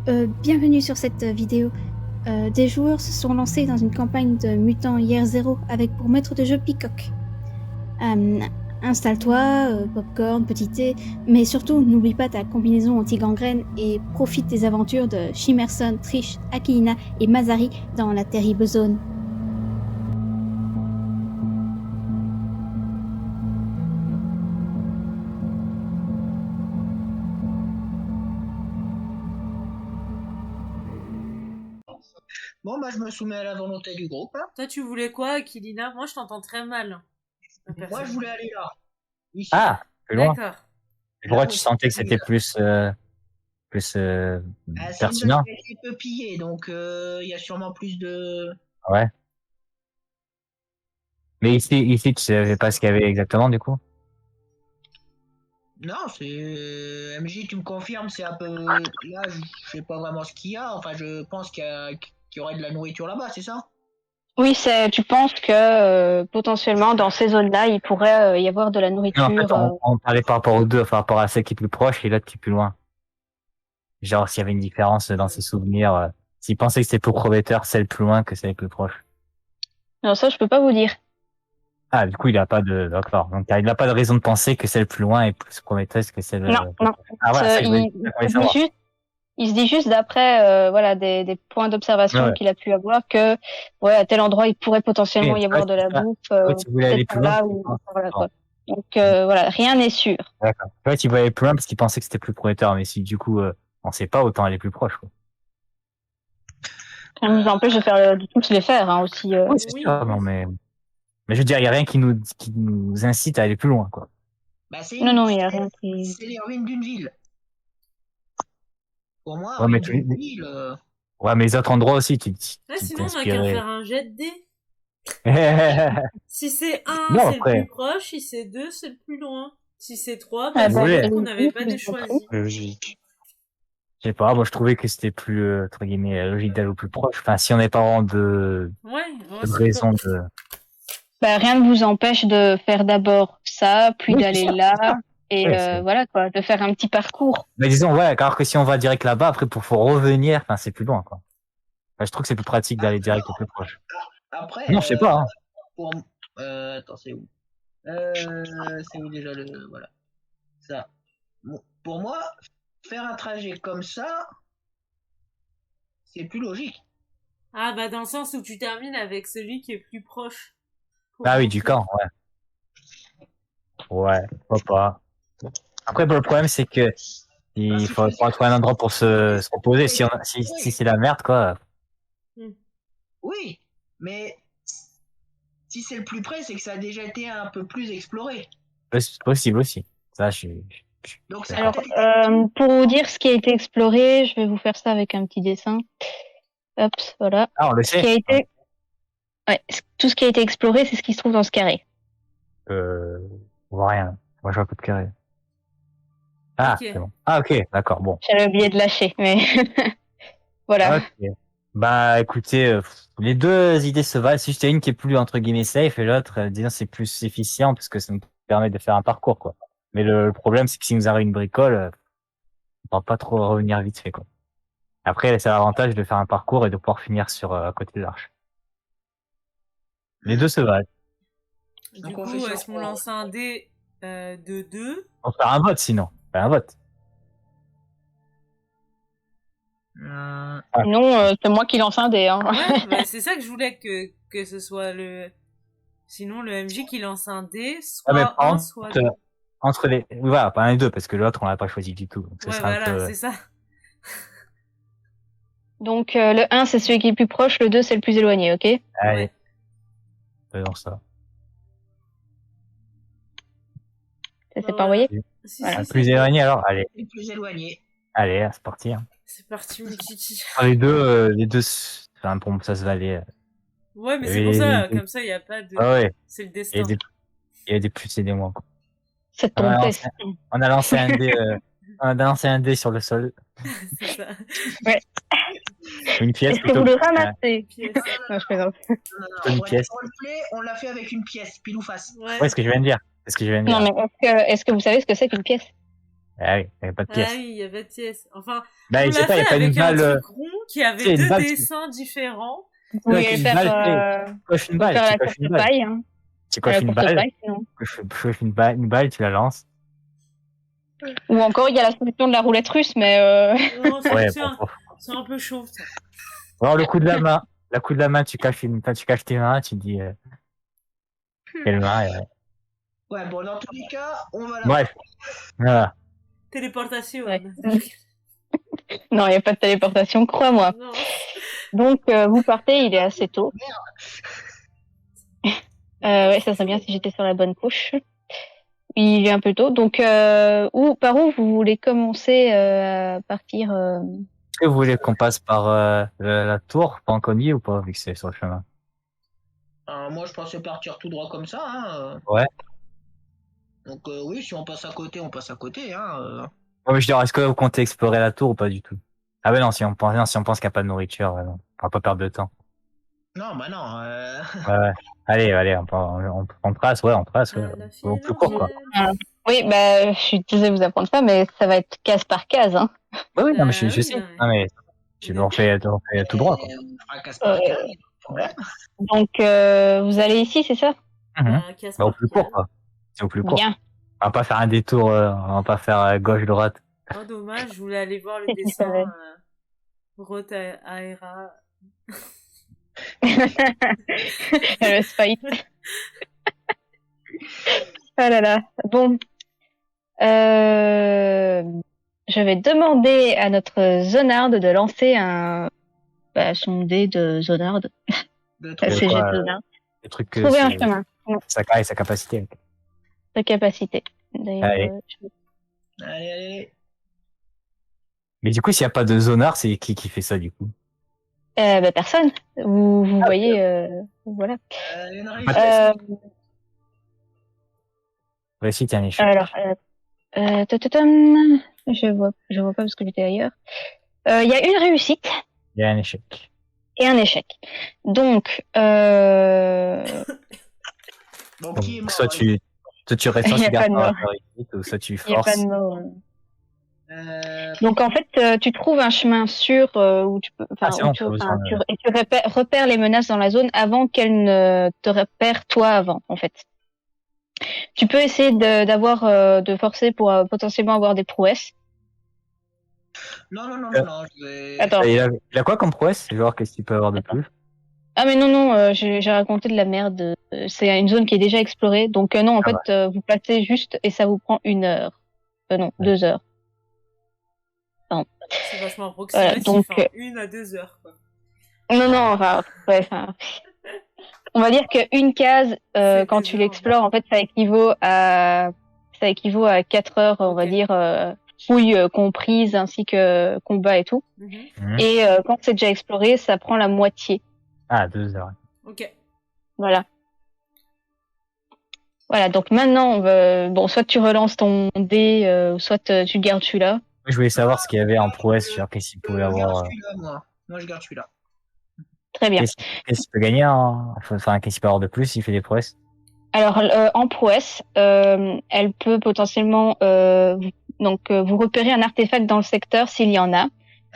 Bienvenue sur cette vidéo. Des joueurs se sont lancés dans une campagne de Mutant Year Zero avec pour maître de jeu Peacock. Installe-toi, popcorn, petit thé, mais surtout n'oublie pas ta combinaison anti-gangrène et profite des aventures de Shimerson, Trish, Akilina et Mazari dans la terrible zone. Bon, bah, je me soumets à la volonté du groupe. Hein. Toi, tu voulais quoi, Akilina? Moi, je t'entends très mal. Moi, je voulais aller là. Ici. Ah, plus loin. D'accord. Pourquoi tu sentais que c'était plus c'est pertinent? une zone qui est peu pillée, donc il y a sûrement plus de... Ouais. Mais ici, tu savais pas ce qu'il y avait exactement, du coup? Non, c'est... MJ, tu me confirmes, c'est un peu... Là, je sais pas vraiment ce qu'il y a. Enfin, je pense qu'il y aurait de la nourriture là-bas, c'est ça? Oui, tu penses que potentiellement dans ces zones-là, il pourrait y avoir de la nourriture. Non, en fait, on parlait par rapport aux deux, par rapport à celle qui est plus proche et l'autre qui est plus loin. Genre, s'il y avait une différence dans ses souvenirs, s'il pensait que c'était plus prometteur, celle plus loin que celle plus proche. Non, ça, je peux pas vous dire. Ah, du coup, il a pas de, d'accord. Donc, il n'a pas de raison de penser que celle plus loin est plus prometteuse que celle. Non. Ah, voilà, ça, Il se dit juste d'après des points d'observation qu'il a pu avoir que à tel endroit il pourrait potentiellement y avoir de la bouffe tu voulais aller plus loin, quoi. Donc rien n'est sûr. D'accord. Ouais, tu voulais aller plus loin parce qu'il pensait que c'était plus prometteur, mais si du coup on sait pas, autant aller plus proche, quoi. Ça nous empêche de tous les faire hein, aussi. Oui, c'est sûr, non, mais je veux dire, il y a rien qui nous incite à aller plus loin, quoi. Bah, non, il y a rien qui. C'est les ruines d'une ville. Pour moi, Ouais, mais ouais, mais les autres endroits aussi, sinon, on a qu'à faire un jet de dés. Si c'est 1, non, c'est le plus proche. Si c'est 2, c'est le plus loin. Si c'est 3, on n'avait pas de choisi. Logique. Je sais pas, moi je trouvais que c'était plus, entre guillemets, logique d'aller au plus proche. Enfin, si on n'est pas vraiment de raison de... Bah, rien ne vous empêche de faire d'abord ça, puis d'aller là. Et voilà quoi, de faire un petit parcours. Mais disons, ouais, alors que si on va direct là-bas, après faut revenir, enfin c'est plus loin, quoi. Enfin, je trouve que c'est plus pratique d'aller direct au plus proche. Après, non, je sais pas. Hein. Attends, c'est où c'est où déjà le... Voilà. Ça. Bon, pour moi, faire un trajet comme ça, c'est plus logique. Ah bah dans le sens où tu termines avec celui qui est plus proche. Ah oui, du camp, ouais. Ouais, pourquoi pas. Après, le problème, c'est que il faut trouver un endroit pour se reposer. Si c'est la merde, quoi. Oui, mais si c'est le plus près, c'est que ça a déjà été un peu plus exploré. C'est possible aussi. Ça, Donc, alors, pour vous dire ce qui a été exploré, je vais vous faire ça avec un petit dessin. Hop, voilà. Ah, on le sait. Tout ce qui a été exploré, c'est ce qui se trouve dans ce carré. On voit rien. Moi, je vois pas de carré. Ah, okay. C'est bon. Ah, ok, d'accord, bon. J'avais oublié de lâcher, mais voilà. Okay. Bah, écoutez, les deux idées se valent. Si j'étais une qui est plus, entre guillemets, safe et l'autre, disons, c'est plus efficient parce que ça nous permet de faire un parcours, quoi. Mais le problème, c'est que si nous arrive une bricole, on va pas trop revenir vite fait, quoi. Après, c'est l'avantage de faire un parcours et de pouvoir finir à côté de l'arche. Les deux se valent. Du coup, est-ce qu'on lance un dé de 2? On va faire un vote, sinon. On fait un vote. Non, c'est moi qui lance un dé. Hein. Ouais, bah, c'est ça que je voulais que ce soit le... Sinon, le MJ qui lance un dé, soit un, soit deux. Entre les... Voilà, pas un et deux, parce que l'autre, on l'a pas choisi du tout. Donc voilà, c'est ça. Donc, le 1, c'est celui qui est le plus proche, le 2, c'est le plus éloigné, ok? Allez. Faisons ça. Ça s'est pas envoyé? Voilà, le plus éloigné, alors, allez. Le plus éloigné. Allez, c'est parti. Hein. C'est parti, mon kiki. Les deux, enfin, pour moi, ça se valait. Ouais, mais c'est pour ça, comme ça, il n'y a pas de... Ah ouais. C'est le destin. Il y a des plus et des moins, quoi. C'est ton test. On a lancé un dé, sur le sol. C'est ça. Ouais. Une pièce. Est-ce que vous le ramassez? Non, je plaisante. Une pièce. On l'a fait avec une pièce, pile ou face. Ouais, ce que je viens de dire. Non, mais est-ce que vous savez ce que c'est qu'une pièce? Ah oui, il n'y avait pas de Ah pièce. oui, il y avait de pièces. Enfin, Bah, on je sais l'a pas, il n'y fait a pas une avec un balle. truc rond qui avait C'est une 2 balle, dessins différents. Vous ouais, pouvez une faire, balle, tu coches une vous pouvez balle, faire à tu la coches courte une balle. paille, hein. Tu À la coches une courte balle, paille, sinon. tu coches une balle, tu la lances. Ou encore, il y a la solution de la roulette russe, mais Non, Ouais, c'est bon, un, bon. c'est un peu chaud, ça. Alors, le coup de la main. Le coup de la main, tu caches tes mains, tu dis, quelle main, Ouais, bon, dans tous les cas, on va la Bref. Voilà. Téléportation. ouais. Non, il n'y a pas de téléportation, crois-moi. Non. Donc, vous partez, il est assez tôt. Ouais, ça serait bien si j'étais sur la bonne couche. Il est un peu tôt. Donc, par où vous voulez commencer à partir Est-ce que vous voulez qu'on passe par la tour, Panconi, ou pas, vu que c'est sur le chemin? Moi, je pensais partir tout droit comme ça. Hein. Ouais. Donc, oui, si on passe à côté, on passe à côté. Hein. Ouais, mais je veux dire, est-ce que vous comptez explorer la tour ou pas du tout? Ah ben non, si on pense qu'il n'y a pas de nourriture, ouais, non. On va pas perdre de temps. Non, bah non. Ouais, ouais. Allez, on trace, ouais, ouais. La Au plus court, quoi. philogène. Oui, bah, je suis désolée de vous apprendre ça, mais ça va être case par case, hein. Oui, non, mais je Oui, sais. non, Non, mais on fait tout droit, quoi. On fera casse par casse, pas de problème. Donc, vous allez ici, c'est ça? Mhm. casse Bah, au par plus court, case. quoi. C'est au plus court. Bien. On va pas faire un détour, on va pas faire gauche-droite. Oh, dommage, je voulais aller voir le C'est qui dessin. savait. Rota Aera. Le spite. Ah là là. Bon. Je vais demander à notre zonarde de lancer son dé de zonarde. De C'est trouver jet quoi, de zonarde. Les trucs que Trouver un c'est chemin. sa capacité. De capacité. D'ailleurs, Allez. Allez. Mais du coup, s'il n'y a pas de zonard, c'est qui fait ça, du coup? bah, personne. Vous voyez, voilà. Une Euh, Réussite, un échec. alors, tatatam. Je vois pas parce que j'étais ailleurs. Il y a une réussite Il y a un échec. et un échec. Donc, Donc, qui est mort Soit tu restes en Il y a pas de garde mort. réussite, ou soit tu il n'y a pas forces. de mot. euh, Donc en fait, tu trouves un chemin sûr où tu peux, Ah, c'est bon, pas besoin de- et tu repères les menaces dans la zone avant qu'elles ne te repèrent toi avant, en fait. Tu peux essayer de forcer pour potentiellement avoir des prouesses. Non, je vais. Attends. Il a quoi comme prouesse? Genre, qu'est-ce qu'il peut avoir de plus? Ah mais non, j'ai raconté de la merde. C'est une zone qui est déjà explorée, donc non, en Ah fait, vous passez juste et ça vous prend 1 heure. Non, Ouais. 2 heures. C'est vachement approximatif. Voilà, donc, 1 à 2 heures, quoi. Non, enfin, ouais, enfin, on va dire qu'une case, C'est quand des tu heures, l'explores, en fait, ça équivaut à 4 heures, on va Ok. dire, fouilles comprises ainsi que combat et tout. Mhm. Et quand c'est déjà exploré, ça prend la moitié. Ah, 2 heures. Ok. Voilà. Voilà, donc maintenant, bon, soit tu relances ton dé, soit tu gardes celui-là. Je voulais savoir ce qu'il y avait en prouesse, genre, qu'est-ce qu'il pouvait Je garde avoir. celui-là, moi. Moi, je garde celui-là. Très bien. Qu'est-ce qu'il peut gagner enfin, qu'est-ce qu'il peut avoir de plus s'il fait des prouesses? Alors, en prouesse, elle peut potentiellement vous repérer un artefact dans le secteur s'il y en a.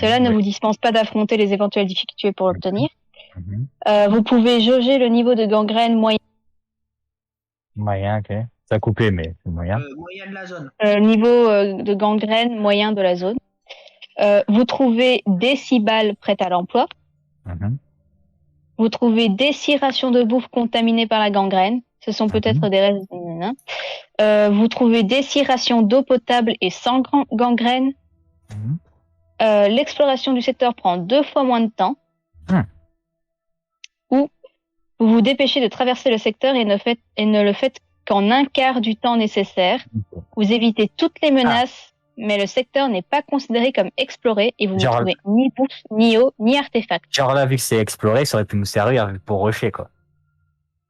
Cela ne Oui. vous dispense pas d'affronter les éventuelles difficultés pour l'obtenir. Mhm. Vous pouvez jauger le niveau de gangrène moyen, Moyen, ok. Ça a coupé, mais c'est moyen. Moyen de la zone. niveau de gangrène moyen de la zone. Vous trouvez des 6 balles prêtes à l'emploi. Mhm. Vous trouvez des 6 rations de bouffe contaminées par la gangrène. Ce sont peut-être des restes. Vous trouvez des 6 rations d'eau potable et sans gangrène. Mhm. L'exploration du secteur prend 2 fois moins de temps. Hmm. Ou vous vous dépêchez de traverser le secteur et ne le faites qu'en 1/4 du temps nécessaire. Vous évitez toutes les menaces, mais le secteur n'est pas considéré comme exploré et vous ne Genre- trouvez ni bouffe, ni eau, ni artefact. Genre là, vu que c'est exploré, ça aurait pu nous servir pour rusher, quoi.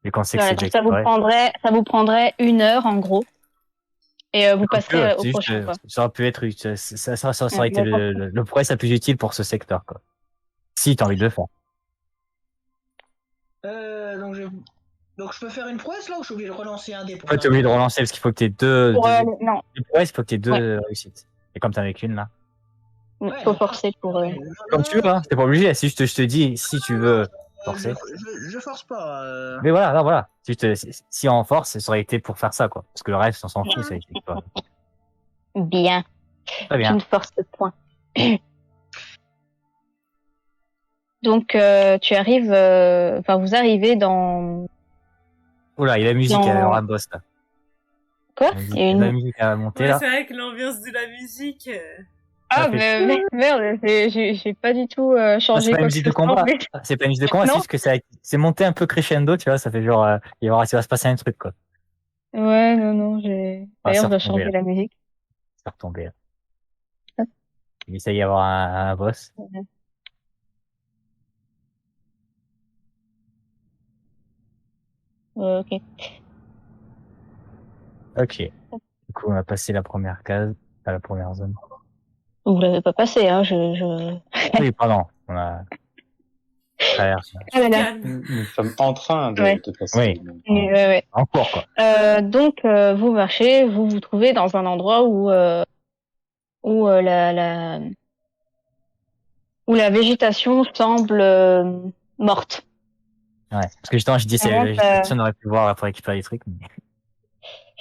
Vu qu'on sait que Voilà, c'est déjà donc exploré. ça vous prendrait 1 heure en gros. Et vous passerez au C'est juste, prochain. Quoi. ça aurait pu être utile. Ça aurait été Ouais, le prouesse la plus utile pour ce secteur, quoi. Si t'as envie de le faire. Donc, je peux faire une prouesse là ou je suis obligé de relancer un dé pour Toi, t'es obligé de relancer parce qu'il faut que t'aies deux. non. Les prouesses, il faut que t'aies deux réussites. Et comme t'en as qu'une, là. Ouais, Faut forcer pour. Comme tu veux, hein. T'es pas obligé. Si je te dis, si tu veux forcer. Je force pas. Mais voilà, non, voilà. Si on force, ça aurait été pour faire ça, quoi. Parce que le reste, on s'en fout, ça. Quoi. Bien. Très Je bien. ne force point. Donc, tu arrives. Enfin, vous arrivez dans. Oula, il y a la musique, Dans- il y a un boss, là. Quoi Il Il y a y a la une. musique à monter, Ouais, là. c'est vrai que l'ambiance de la musique. Ah, Ça fait- mais merde, j'ai pas du tout Ah, c'est changé pas une quoi que musique ce de soit. combat. mais- C'est pas une musique de combat, c'est Non. juste que c'est monté un peu crescendo, tu vois. Ça fait genre, il va se passer un truc, quoi. Ouais, non, j'ai. Ah, D'ailleurs, c'est on doit retombé, changer là. la musique. C'est retombé, là. Hop. Il essaye d'y avoir un boss. Ok. Ok. Du coup, on a passé la première case, à la première zone. Vous l'avez pas passé, hein. Je... Oui, pardon. On a traversé. Ah là là. Calme. Nous sommes en train de, Ouais. de passer. Oui. donc, Ouais. En cours, quoi. Donc, vous marchez, vous vous trouvez dans un endroit où où la végétation semble morte. Ouais. Parce que justement, je dis, c'est Vraiment, végétation, on aurait pu voir pour récupérer les trucs.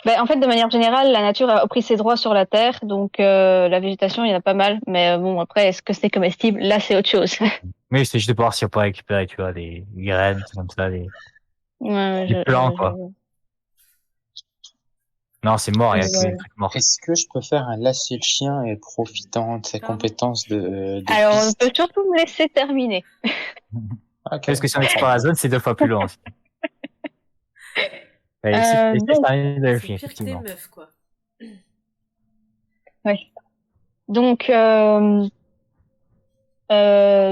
Mais... En fait, de manière générale, la nature a pris ses droits sur la terre, donc la végétation, il y en a pas mal. Mais bon, après, est-ce que c'est comestible? Là, c'est autre chose. Mais c'est juste de voir si on peut récupérer, tu vois, des graines, comme ça, des plants, quoi. Non, c'est mort, il y a que des trucs morts. Est-ce que je peux faire un lasser le chien et profitant de ses compétences de Alors, on piste peut surtout me laisser terminer. Ok. Parce que si on explore la zone, c'est 2 fois plus long. Aussi. Allez, c'est donc- terminé de C'est le film, pire que tes effectivement. meufs, quoi. Donc,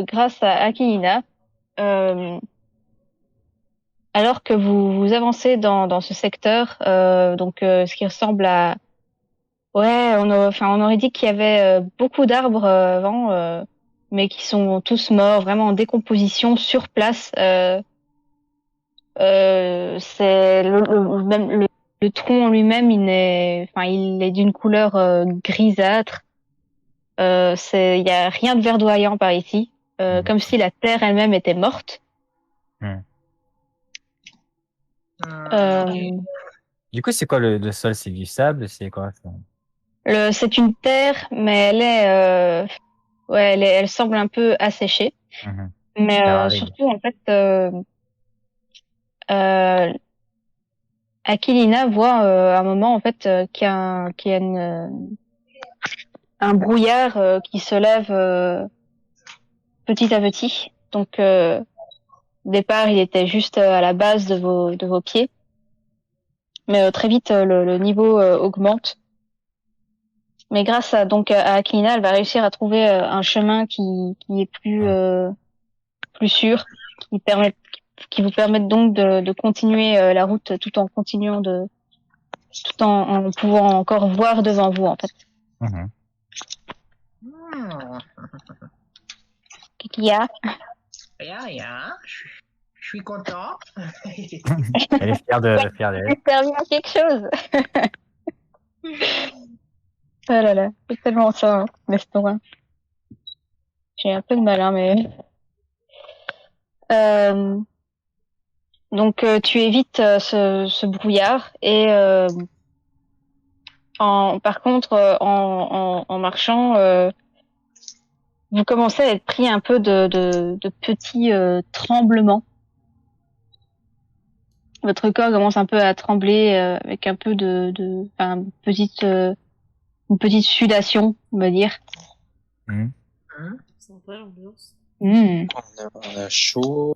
grâce à Akihina, alors que vous avancez dans ce secteur, ce qui ressemble à... Ouais, on aurait dit qu'il y avait beaucoup d'arbres avant, mais qui sont tous morts, vraiment en décomposition sur place. C'est même le tronc lui-même, il est d'une couleur grisâtre. Il y a rien de verdoyant par ici, comme si la terre elle-même était morte. Du coup, c'est quoi le sol? C'est du sable? C'est quoi ça? C'est une terre, mais elle semble un peu asséchée. Mhm. Mais Terre aride. surtout, en fait, Aquilina voit à un moment en fait qu'il y a un brouillard qui se lève petit à petit. Donc, au départ, il était juste à la base de vos pieds. Mais très vite, le niveau augmente. Mais grâce à Aquilina, elle va réussir à trouver un chemin qui est plus sûr, qui vous permettent donc de continuer la route tout en continuant tout en pouvant encore voir devant vous en fait. Mhm. Qu'est-ce qu'il y a? Rien. Je suis content. Elle est fière d'elle. J'ai servi à quelque chose. Oh là là, c'est tellement ça, hein, l'estomac. J'ai un peu de mal, hein, mais... Donc, tu évites ce brouillard et par contre, en marchant, vous commencez à être pris un peu de petits tremblements. Votre corps commence un peu à trembler avec un peu une petite sudation, on va dire. Mhm. Sympa l'ambiance. Mmh. On a chaud.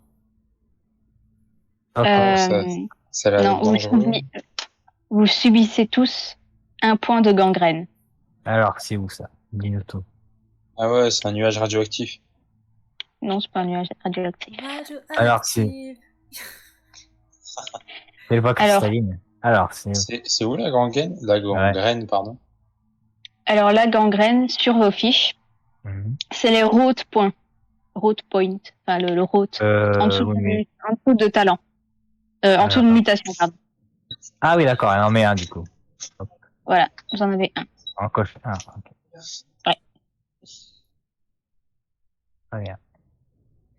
Hop, Ça a l'air Non, dangereux. vous subissez tous un point de gangrène. Alors, c'est où ça? Dis-nous tout. Ah ouais, c'est un nuage radioactif. Non, c'est pas un nuage radioactif. Alors, c'est le voie cristalline. Alors, c'est C'est où la gangrène? La gangrène, pardon. Alors la gangrène, sur vos fiches, c'est les route points. Route point. Enfin, le route. En dessous de talent. En dessous de mutation, pardon. Ah oui, d'accord, elle en met un du coup. Voilà, vous en avez un. En coche un. Okay. Très bien.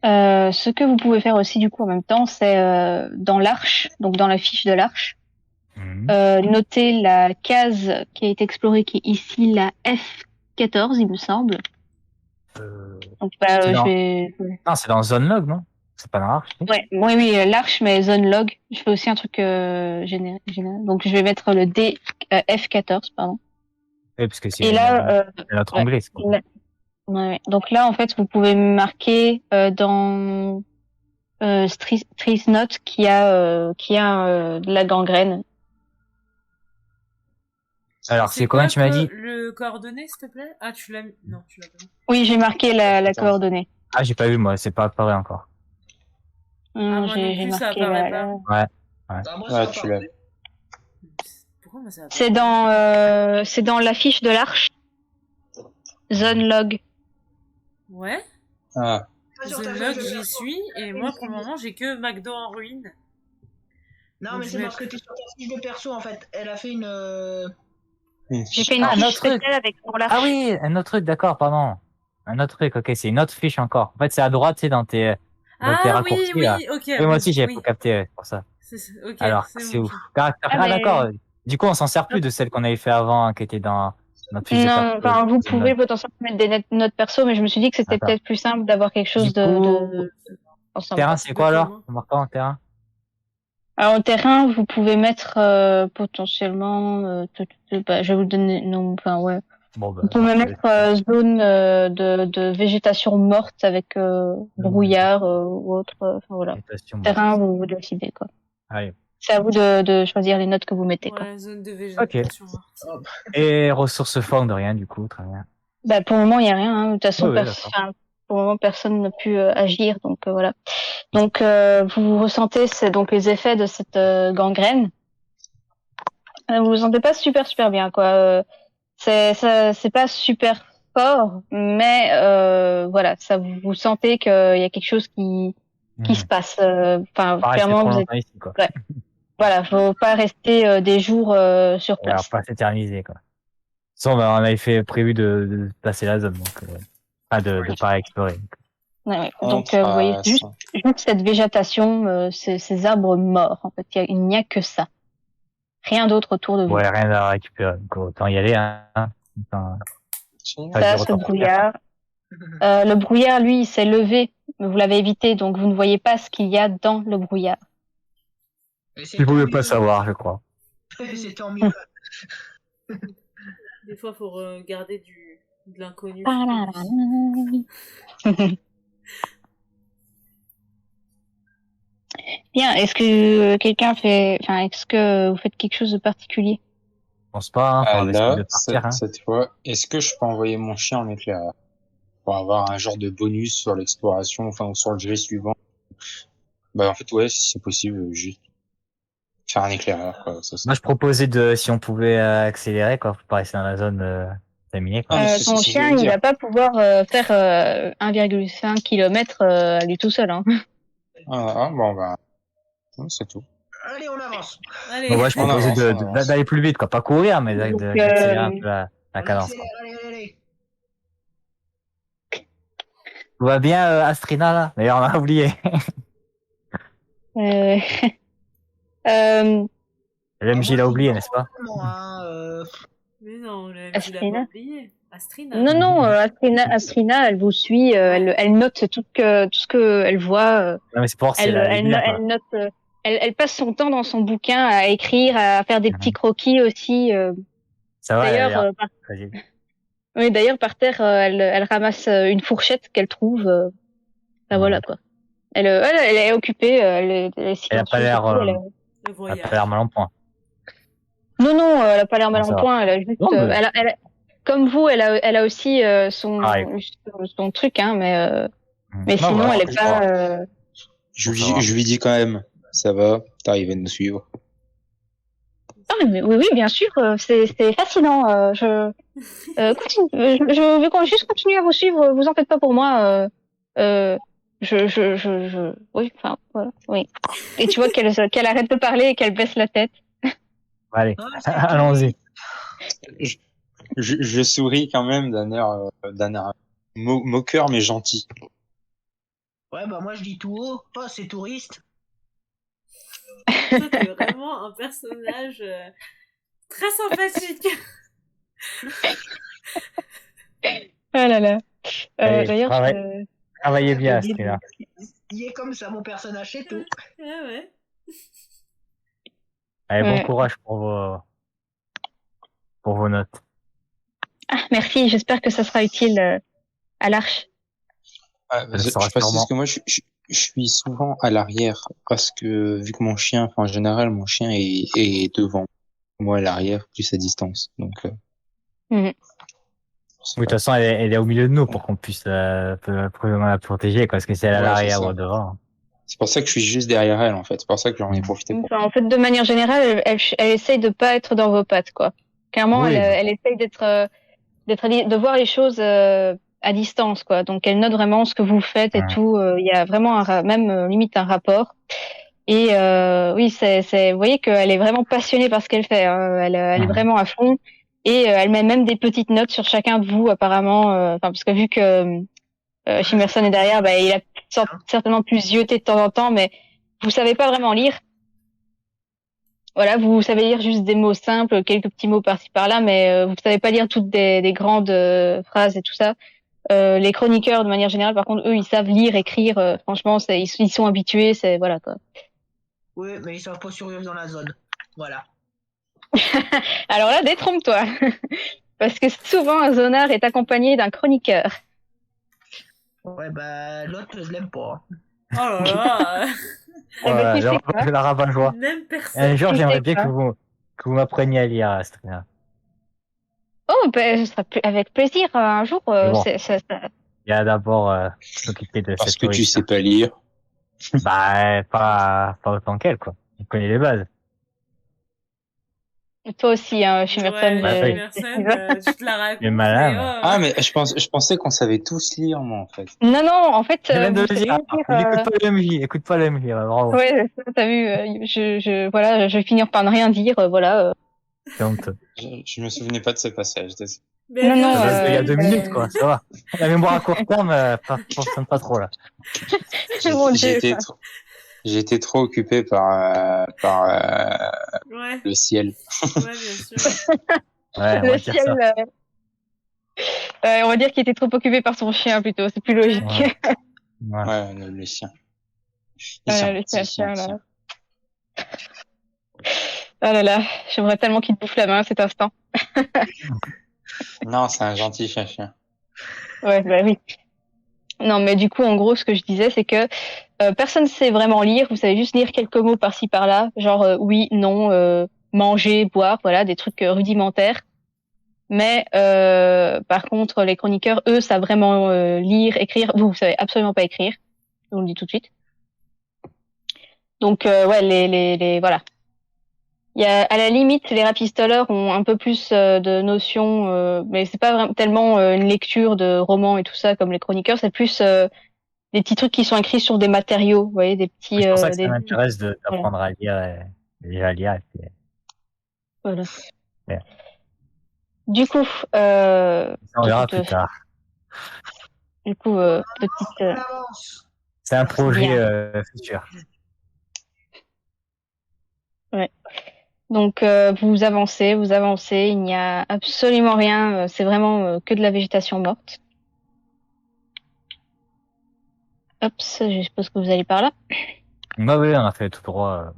Ce que vous pouvez faire aussi du coup en même temps, c'est dans l'arche, donc dans la fiche de l'arche, noter la case qui a été explorée, qui est ici la F14, il me semble. Donc C'est je vais. Non, c'est dans Zone Log, non? C'est pas dans l'arche. Ouais, oui, l'arche, mais zone log. Je fais aussi un truc général. Donc je vais mettre le D F14, pardon. Oui, parce que c'est Et là, notre onglet. C'est quoi. ouais. Donc là, en fait, vous pouvez marquer dans Street Note qui a de la gangrène. Alors, c'est combien tu m'as dit? Le coordonné, s'il te plaît? Ah, tu l'as mis. Non, tu l'as pas mis. Oui, j'ai marqué la coordonnée. Ah, j'ai pas vu, moi, c'est pas apparu encore. Moi non J'ai plus, ça marqué apparaît pas. Ouais. Moi, ça tu apparaît. l'as. Pourquoi moi ça apparaît pas? C'est dans l'affiche de l'arche. Zone log. Ouais. Ah, Zone log, j'y suis, et moi, pour le moment, j'ai que McDo en ruine. Non, Donc, mais je c'est vais- parce que tu es sur ta fiche de perso, en fait. Elle a fait une... J'ai fait une Ah, un fiche autre truc. spéciale avec pour l'arche. Ah oui, un autre truc, d'accord, pardon. Un autre truc, ok, c'est une autre fiche encore. En fait, c'est à droite, c'est dans tes raccourcis, oui, là. ok. Oui, moi aussi, j'avais oui. pas capté, ouais, pour ça. Ok, Alors, c'est c'est bon. ouf. Ah, mais- d'accord. Du coup, on s'en sert plus de celle qu'on avait fait avant, hein, qui était dans notre fiche de Non, perso. enfin, vous pouvez potentiellement mettre des notes perso, mais je me suis dit que c'était Attends. peut-être plus simple d'avoir quelque chose Du coup, ensemble. terrain, c'est quoi alors? Exactement. On marque quoi en terrain? Alors, en terrain, vous pouvez mettre potentiellement, je vais vous donner, non, enfin ouais. Bon, bah, Vous pouvez mettre zone de végétation morte avec brouillard ou autre. Enfin voilà. Terrain, vous décidez quoi. Allez. C'est à vous de choisir les notes que vous mettez. Quoi. Ouais, zone de végétation morte. Et ressources formes de rien, du coup, très bien. Bah, pour le moment, il n'y a rien. Hein. De toute façon, Oui, pour le moment, personne n'a pu agir. Donc voilà. Donc vous ressentez donc les effets de cette gangrène. Vous vous sentez pas super bien quoi. C'est pas super fort, mais voilà, ça vous sentez qu'il y a quelque chose qui se passe. Enfin, clairement, vous êtes. Ici, quoi. Ouais. Voilà, faut pas rester des jours sur place. Alors, pas s'éterniser, quoi. On avait prévu de passer la zone, donc, de pas explorer. Ouais. Donc, vous voyez juste cette végétation, ces arbres morts. En fait, il n'y a que ça. Rien d'autre autour de vous. Ouais, rien à récupérer. Donc, autant y aller, hein. Ça, ce brouillard. Le brouillard, lui, il s'est levé. Vous l'avez évité, donc vous ne voyez pas ce qu'il y a dans le brouillard. Il vaut mieux pas savoir, je crois. C'est tant mieux. Des fois, faut garder de l'inconnu. Bien, est-ce que est-ce que vous faites quelque chose de particulier? Je pense pas, hein. Là, cette fois, est-ce que je peux envoyer mon chien en éclaireur pour avoir un genre de bonus sur l'exploration, enfin, sur le jet suivant? Bah, en fait, ouais, si c'est possible, juste faire un éclaireur, quoi. Moi, je proposais si on pouvait accélérer, quoi, pour pas rester dans la zone terminée, quoi. Ton chien, il va pas pouvoir faire 1,5 km à lui tout seul, hein. Bon, bah, c'est tout. Allez, on avance. Allez. Bon, ouais, je proposais d'aller plus vite, quoi. Pas courir, mais d'accélérer un peu la cadence. Allez. Tout va bien, Astrina, là? D'ailleurs, on a oublié. L'MJ l'a oublié, n'est-ce pas? Mais non, l'MJ l'a pas oublié. Astrina. Non, Astrina, elle vous suit, elle note tout ce que elle voit. Non, mais c'est pour elle note, elle passe son temps dans son bouquin à écrire, à faire des petits croquis aussi. Ça va. D'ailleurs, par terre, elle ramasse une fourchette qu'elle trouve. Voilà quoi. Elle est occupée. Elle a pas l'air. Elle a pas l'air mal en point. Non, elle a pas l'air mal en point. Elle a juste. Comme vous, elle a aussi son truc, hein, mais sinon, elle est pas. Je lui dis quand même, ça va, t'arrives à nous suivre. Ah, mais oui, bien sûr, c'est fascinant. Je vais juste continuer à vous suivre. Vous en faites pas pour moi. Oui, enfin, voilà, oui. Et tu vois qu'elle arrête de parler et qu'elle baisse la tête. Allez, allons-y. Je souris quand même d'un air moqueur mais gentil. Ouais, bah moi je dis tout haut. Oh, c'est touriste. Toi, t'es vraiment un personnage très sympathique. Ah là là. Allez, D'ailleurs, travaillez bien à ce oublié prix-là. Il est comme ça, mon personnage, c'est tout. Ouais. Allez, Ouais. bon courage pour vos notes. Ah, merci. J'espère que ça sera utile à l'Arche. Ah, Ça sera je précise sûrement. que moi, je suis souvent à l'arrière parce que vu que mon chien, enfin, en général, mon chien est devant moi à l'arrière, plus à distance. Donc, Mhm. c'est Oui, de toute pas- façon, elle est au milieu de nous pour qu'on puisse la protéger, quoi, parce que c'est à Ouais, c'est l'arrière ça. ou devant. C'est pour ça que je suis juste derrière elle, en fait. C'est pour ça que j'en ai profité pour. Enfin, en fait, de manière générale, elle essaye de pas être dans vos pattes, quoi. Clairement, Oui, elle essaye de voir les choses à distance, quoi. Donc, elle note vraiment ce que vous faites et Ouais. tout. Il y a vraiment même limite un rapport. Et oui, vous voyez qu'elle est vraiment passionnée par ce qu'elle fait. Hein. Elle est vraiment à fond. Et elle met même des petites notes sur chacun de vous, apparemment. Enfin, parce que vu que Shimerson est derrière, bah, il a certainement pu zioter de temps en temps, mais vous savez pas vraiment lire. Voilà, vous savez lire juste des mots simples, quelques petits mots par-ci par-là, mais vous savez pas lire toutes des grandes phrases et tout ça. Les chroniqueurs, de manière générale, par contre, eux, ils savent lire, écrire. Franchement, ils sont habitués. C'est voilà quoi. Oui, mais ils savent pas survivre dans la zone. Voilà. Alors là, détrompe-toi, parce que souvent un zonard est accompagné d'un chroniqueur. Ouais, bah l'autre, je l'aime pas. Oh là là. Eh ben, tu sais quoi La rabat-joie. Même Un personne. jour, Tu j'aimerais sais bien quoi que vous m'appreniez à lire à ce truc-là. Oh, ben, ce sera avec plaisir. Un jour, Mais bon. ça. Il y a d'abord s'occuper de Parce cette que tu sais nourriture. pas lire. Bah, pas autant qu'elle, quoi. On connaît les bases. Toi aussi, hein, Shimerson. Ouais, oui. Emerson, tu te la racontes. Mais malin, mais ouais. Ah, mais je pensais qu'on savait tous lire, moi, en fait. Non, en fait, Je viens de vous le savez dire. lire. Il écoute pas le MJ, bravo. Ouais, t'as vu, voilà, je vais finir par ne rien dire, voilà. C'est honteux. Je me souvenais pas de ce passage. Désolé. Mais Non, bien non, Ça date d'il y a 2 sûr. minutes, quoi, ça va. La mémoire à court terme, fonctionne pas trop, là. Mon Dieu. J'ai été trop occupé par Ouais, le ciel. ouais, bien sûr. Ouais, on Le va dire ciel, ça. on va dire qu'il était trop occupé par son chien plutôt, c'est plus logique. Ouais. Ouais. Ouais, le sien. Le chien, là. Ah là là, j'aimerais tellement qu'il te bouffe la main à cet instant. Non, c'est un gentil chien. Ouais, bah oui. Non, mais du coup, en gros, ce que je disais, c'est que personne ne sait vraiment lire. Vous savez juste lire quelques mots par-ci par-là, genre oui, non, manger, boire, voilà, des trucs rudimentaires. Mais par contre, les chroniqueurs, eux, savent vraiment lire, écrire. Vous savez absolument pas écrire. Je vous le dis tout de suite. Donc ouais, voilà. Il y a à la limite, les rapistoleurs ont un peu plus de notions, mais c'est pas vraiment tellement une lecture de romans et tout ça comme les chroniqueurs. C'est plus des petits trucs qui sont écrits sur des matériaux, vous voyez, des petits. C'est pour ça que ça Des... m'intéresse Voilà. d'apprendre à lire, déjà à lire. Et puis, Voilà. Ouais. Du coup, on verra plus tard. Du coup, petite. C'est un projet futur. Ouais. Donc vous avancez, il n'y a absolument rien, c'est vraiment que de la végétation morte. Hop, je suppose que vous allez par là. Bah oui, on a fait tout droit.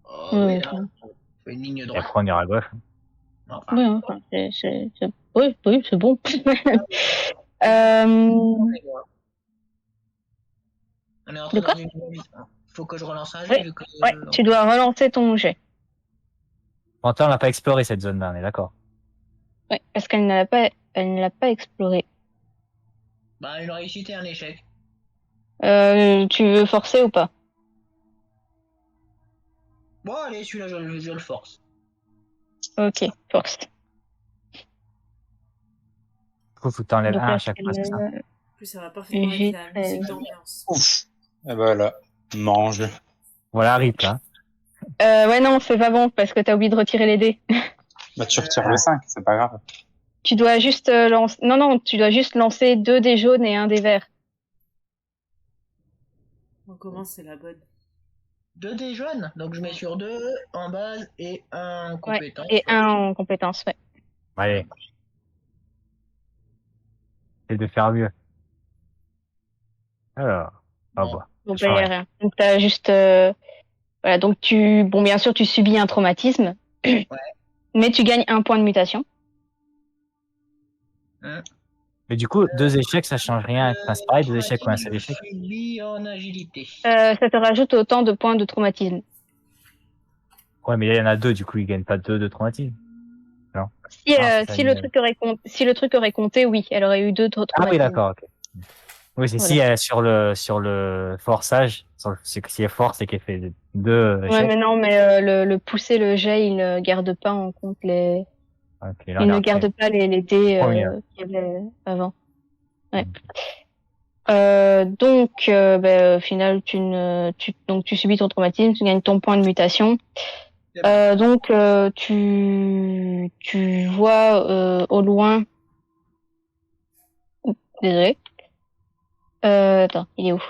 Oh, oui, là, on fait une ligne Et droite. après, on ira à gauche. Enfin, Oui, enfin, oui, c'est bon. on est en De train quoi dans une... Faut que je relance un Oui, jeu vu que... ouais, tu dois relancer ton jet. Pourtant, on n'a pas exploré cette zone-là, on est d'accord. Ouais, parce qu'elle ne l'a pas exploré. Bah, une réussite et un échec. Tu veux forcer ou pas? Bon, allez, celui-là, je le force. Ok, force. Du coup, faut que t'enlèves Donc un là, à chaque fois, c'est ça. En plus, ça va parfaitement avec la musique d'ambiance. Ouf. Et voilà. Mange. Voilà, rip, là. Ouais, non, c'est pas bon parce que t'as oublié de retirer les dés. Bah, tu retires le 5, c'est pas grave. Tu dois juste lancer. Non, tu dois juste lancer 2 dés jaunes et 1 dé vert. On commence, c'est la bonne. 2 dés jaunes, donc je mets sur 2 en base et 1 en compétence. Et 1 en compétence, ouais. Allez. C'est de faire mieux. Alors. Ah Bon. bah. Donc, Ça il y a change rien. Donc, t'as juste. Voilà, donc bien sûr, tu subis un traumatisme. Ouais. Mais tu gagnes 1 point de mutation. Mais du coup, 2 échecs, ça change rien. Enfin, c'est pareil, 2 échecs ou un seul échec. Je subis en agilité. Ça te rajoute autant de points de traumatisme. Ouais, mais là, il y en a 2, du coup, ils gagnent pas 2 de traumatisme. Si, Ah, si le truc aurait compté, oui, elle aurait eu 2 de traumatisme. Ah oui, d'accord, ok. Oui, c'est Voilà. si elle est sur le forçage, si elle est force et qu'elle fait 2 Ouais, échecs. mais non, mais le pousser le jet, il ne garde pas en compte Ok, il ne garde pas les dés Premier. qu'il y avait avant. Ouais. Mm. Donc, au final, donc tu subis ton traumatisme, tu gagnes ton point de mutation. Donc, tu vois au loin. Désolé. Attends, il est où?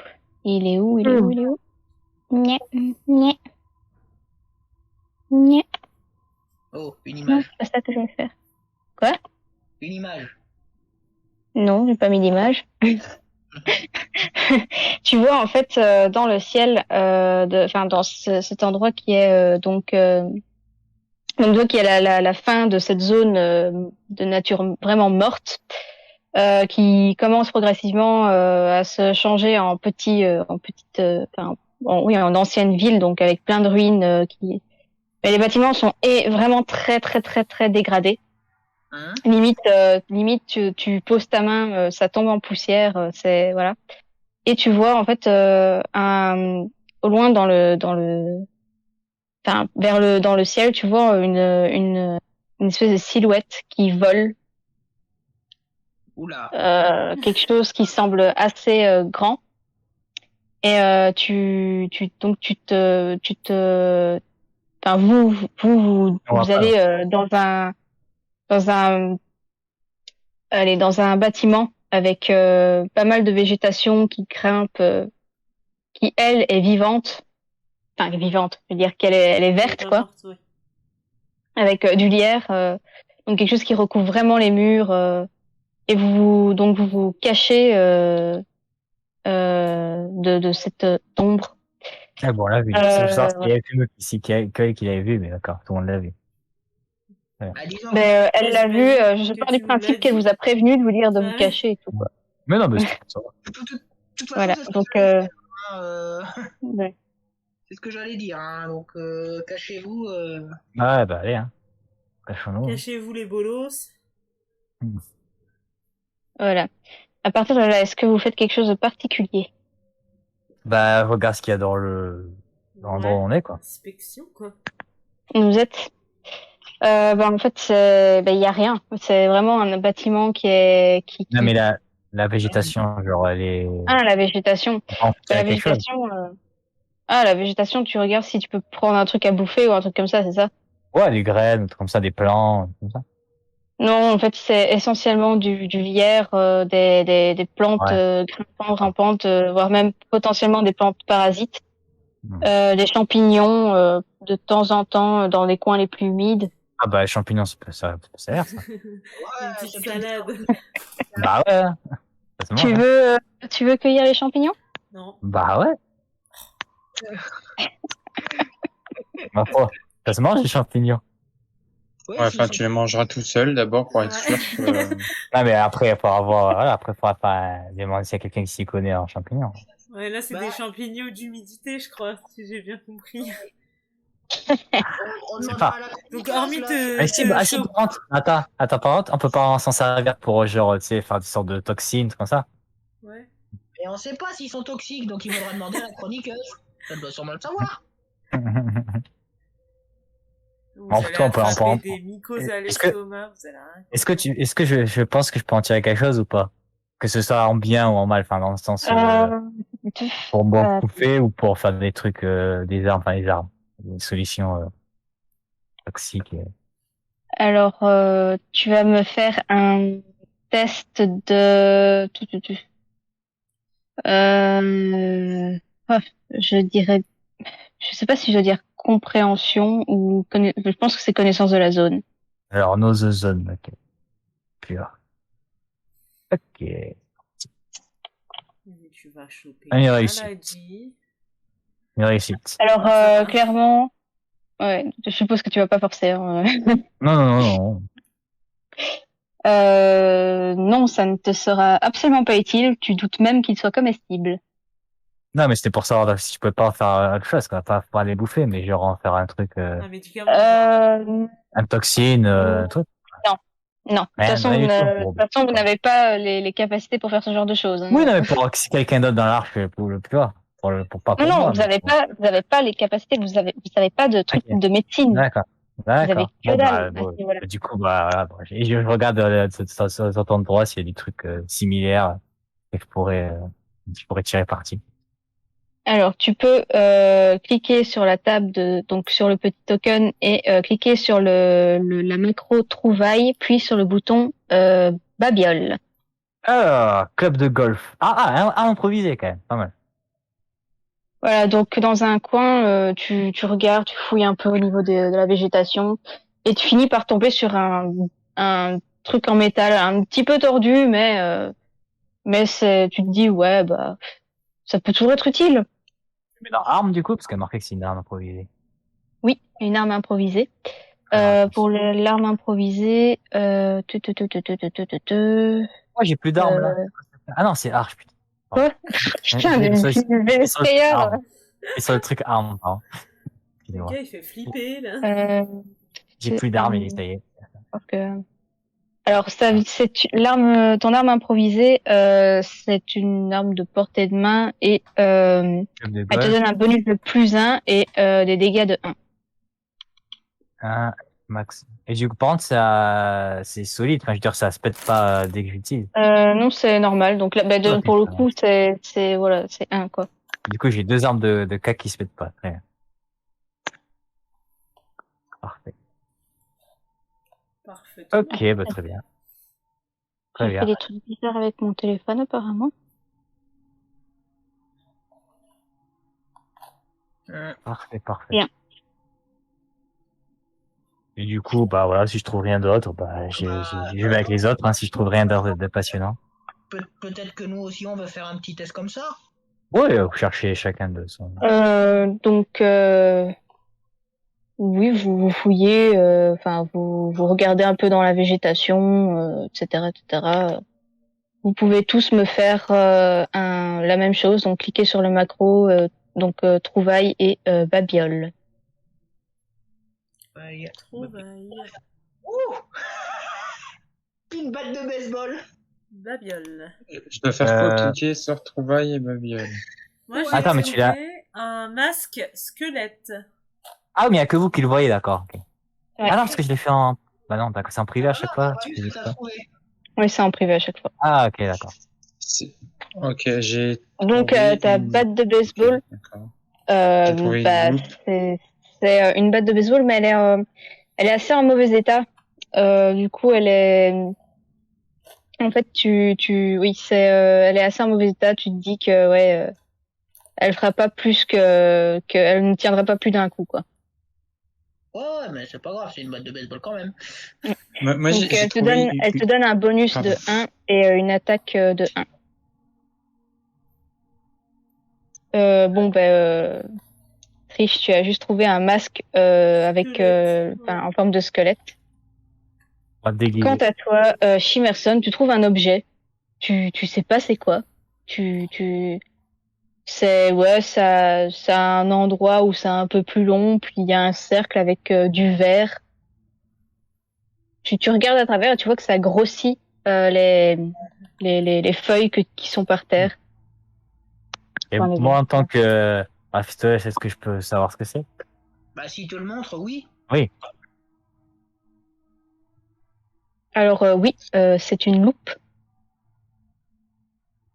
Il est où? Nya, nya, nya. Oh, une Non, image. c'est pas ça que je vais faire. Une image. Non, j'ai pas mis d'image. Tu vois en fait dans le ciel, dans cet endroit qui est donc qui est la fin de cette zone de nature vraiment morte, qui commence progressivement à se changer en en ancienne ville, donc avec plein de ruines Mais les bâtiments sont vraiment très très très très dégradés. Limite tu poses ta main, ça tombe en poussière, c'est voilà. Et tu vois en fait au loin dans le ciel, tu vois une espèce de silhouette qui vole, Oula. quelque chose qui semble assez grand. Et enfin vous allez dans un bâtiment avec pas mal de végétation qui grimpe, qui elle est vivante. Enfin vivante, je veux dire elle est verte quoi, Morte, ouais. avec du lierre, donc quelque chose qui recouvre vraiment les murs, et vous vous cachez de cette ombre. Ah bon, on l'a vu. C'est juste savoir s'il y avait plus ici qui l'avait vu, mais d'accord, tout le monde l'a vu. Ouais. Ah, disons Mais elle l'a vu, j'imagine je que pars du tu nous l'as principe qu'elle dit. vous a prévenu de vous dire de vous Ouais. cacher et tout. Ouais. Mais non, mais ça va. De toute façon, Voilà, c'est ce que donc j'allais dire. ouais. C'est ce que j'allais dire. Hein. Donc, cachez-vous. Ouais, bah allez, hein. Cachons-nous. Cachez-vous les bolos. Voilà. À partir de là, est-ce que vous faites quelque chose de particulier? Bah, regarde ce qu'il y a dans l'endroit où on est, quoi. Inspection, quoi. Vous êtes en fait, il y a rien. C'est vraiment un bâtiment Non, mais la végétation, genre, elle est... La végétation. On peut La faire quelque chose. végétation. La végétation, tu regardes si tu peux prendre un truc à bouffer ou un truc comme ça, c'est ça? Ouais, des graines, des trucs comme ça, des plants, comme ça. Non, en fait, c'est essentiellement du lierre, des plantes Ouais. grimpantes, rampantes, voire même potentiellement des plantes parasites. Des champignons de temps en temps dans les coins les plus humides. Ah bah, les champignons, ça peut servir, ça. Une petite salade. Bah ouais, ça se mange. Tu veux cueillir les champignons? Non. Bah ouais. Ma foi, ça se mange les champignons. Ouais, enfin, tu les mangeras tout seul d'abord pour être sûr que... Ah mais après, il faudra voir, voilà, après, il faudra pas demander s'il y a quelqu'un qui s'y connaît en champignons. Ouais, là, c'est des champignons d'humidité, je crois, si j'ai bien compris. On demandera à la Donc, hormis par contre, attends, par contre, on peut pas s'en servir pour, genre, tu sais, faire des sortes de toxines, comme ça. Ouais. Et on sait pas s'ils sont toxiques, donc il faudra demander à la chroniqueuse. Elle doit sûrement le savoir. Vous allez attraper des mycoses à l'estomac, vous allez rien. Est-ce que je pense que je peux en tirer quelque chose ou pas? Que ce soit en bien ou en mal, enfin, dans le sens, pour bouffer ou pour faire des trucs, des armes, des solutions, toxiques. Alors, tu vas me faire un test de... ah, je dirais... Je sais pas si je dois dire compréhension ou... Je pense que c'est connaissance de la zone. Alors, no the zone, ok. Pure. Ok. Mais tu vas choper Une une réussite. maladie. Une réussite. Alors, Ça marche. clairement... Ouais, je suppose que tu vas pas forcer. Hein. Non. Non, ça ne te sera absolument pas utile. Tu doutes même qu'il soit comestible. Non, mais c'était pour savoir si je pouvais pas en faire autre chose, quoi. Pas les bouffer, mais genre en faire un truc, Un médicament. genre. un toxine, un truc. Non. De toute Rien, façon, rien du tout. de toute façon, vous n'avez pas les capacités pour faire ce genre de choses. Hein. Oui, non, mais pour si quelqu'un d'autre dans l'arche, pour le plus pour pas pour Non, moi. vous mais avez pour- pas les capacités. Vous avez pas de trucs Ok. de médecine. D'accord. Vous avez D'accord. que Bon, dalle à bon, ce niveau-là. du coup, voilà. Bon, je regarde sur ton droit s'il y a des trucs similaires que je pourrais tirer parti. Alors, tu peux cliquer sur la table donc sur le petit token et cliquer sur la macro trouvaille, puis sur le bouton babiole. Ah, club de golf. Improvisé quand même, pas mal. Voilà, donc dans un coin, tu regardes, tu fouilles un peu au niveau de la végétation et tu finis par tomber sur un truc en métal un petit peu tordu, mais tu te dis ouais bah ça peut toujours être utile. Mais dans arme du coup, parce qu'elle marquait que c'est une arme improvisée. Oui, une arme improvisée. Alors, Pour l'arme improvisée, moi j'ai plus d'armes là. Ah non, c'est arche, putain. Quoi Putain, J'ai- mais sur- le sur le truc player. arme. Et sur le truc arme, pardon. Le Excusez-moi. gars, il fait flipper, là. J'ai plus d'armes et ça y est. Alors ça, l'arme, ton arme improvisée, c'est une arme de portée de main et Club de elle te golf. donne un bonus de +1 et des dégâts de 1. Un max. Et du coup, par contre, c'est solide. Enfin, je veux dire, ça se pète pas dès que j'utilise. Non, c'est normal. Donc là, Ok, pour le ça coup, c'est voilà, c'est 1 quoi. Du coup, j'ai deux armes de cac qui se pètent pas. Très bien. Parfait. Parfait. Ok, bah, très bien. Très J'ai bien. fait des trucs bizarres avec mon téléphone apparemment. Parfait. Bien. Et du coup, bah voilà, si je trouve rien d'autre, bah je vais avec les autres, hein, si je trouve rien de passionnant. Peut-être que nous aussi on veut faire un petit test comme ça. Ouais, vous cherchez chacun de son. Donc oui, vous fouillez, enfin vous regardez un peu dans la végétation, etc., etc. Vous pouvez tous me faire la même chose, donc cliquez sur le macro, trouvaille et babiole. Trouvaille. Ouh Une batte de baseball. Babiole. Je dois faire quoi? Cliquer sur trouvaille et babiole. Moi, j'ai Attends, mais tu l'as. trouvé un masque squelette. Ah, mais il y a que vous qui le voyez, d'accord. Ok. Ouais. Ah non, parce que je l'ai fait en. Bah non, d'accord, c'est en privé à chaque fois. Tu Tu fais t'as ça. trouvé. Oui, c'est en privé à chaque fois. Ah, ok, d'accord. Ok, j'ai Donc trouvé ta une- batte de baseball, Ok, d'accord. J'ai trouvé une loupe. c'est une batte de baseball, mais elle est assez en mauvais état. Du coup, elle est en fait elle est assez en mauvais état. Tu te dis que ouais, elle fera pas plus elle ne tiendra pas plus d'un coup quoi. Ouais, mais c'est pas grave, c'est une batte de baseball quand même. Moi, Donc j'ai elle trouvé te donne un bonus Pardon. de 1 et une attaque de 1. Trish, tu as juste trouvé un masque avec en forme de squelette. Pas déguisé. Quant à toi, Shimerson, tu trouves un objet. Tu sais pas c'est quoi. C'est un endroit où c'est un peu plus long, puis il y a un cercle avec du verre. Tu regardes à travers et tu vois que ça grossit les feuilles qui sont par terre. Et Enfin, moi, en tant que After, est-ce que je peux savoir ce que c'est? Bah si te le montre, oui. Oui. Alors oui, c'est une loupe.